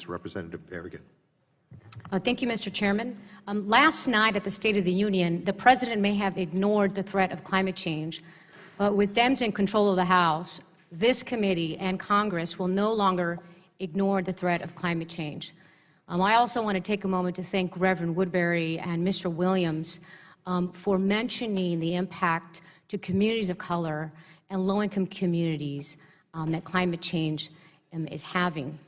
Representative Barraga. Thank you, Mr. Chairman. Last night at the State of the Union, the President may have ignored the threat of climate change, but with Dems in control of the House, this committee and Congress will no longer ignore the threat of climate change. I also want to take a moment to thank Reverend Woodbury and Mr. Williams for mentioning the impact to communities of color and low-income communities that climate change is having.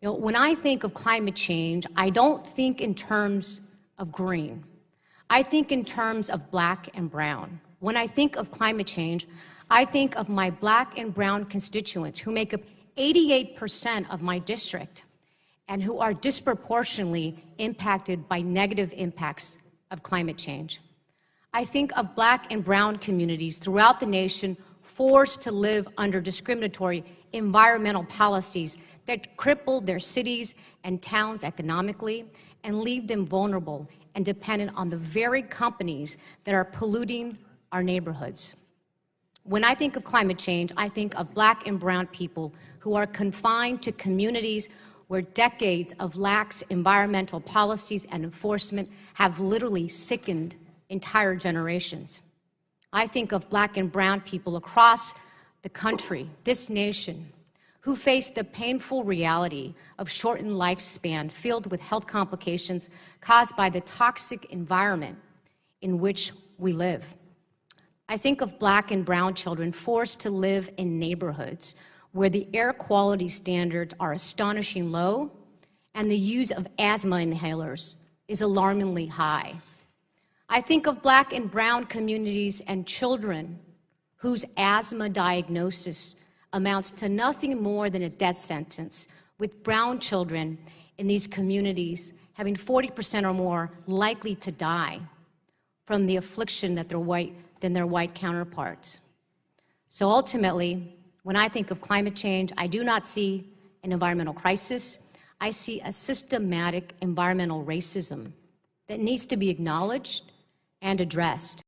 You know, when I think of climate change, I don't think in terms of green. I think in terms of black and brown. When I think of climate change, I think of my black and brown constituents who make up 88% of my district and who are disproportionately impacted by negative impacts of climate change. I think of black and brown communities throughout the nation forced to live under discriminatory environmental policies that cripple their cities and towns economically and leave them vulnerable and dependent on the very companies that are polluting our neighborhoods. When I think of climate change, I think of black and brown people who are confined to communities where decades of lax environmental policies and enforcement have literally sickened entire generations. I think of black and brown people across the country, this nation, who face the painful reality of shortened lifespan filled with health complications caused by the toxic environment in which we live. I think of black and brown children forced to live in neighborhoods where the air quality standards are astonishingly low and the use of asthma inhalers is alarmingly high. I think of black and brown communities and children whose asthma diagnosis amounts to nothing more than a death sentence, with brown children in these communities having 40% or more likely to die from the affliction that than their white counterparts. So ultimately, when I think of climate change, I do not see an environmental crisis. I see a systematic environmental racism that needs to be acknowledged and addressed.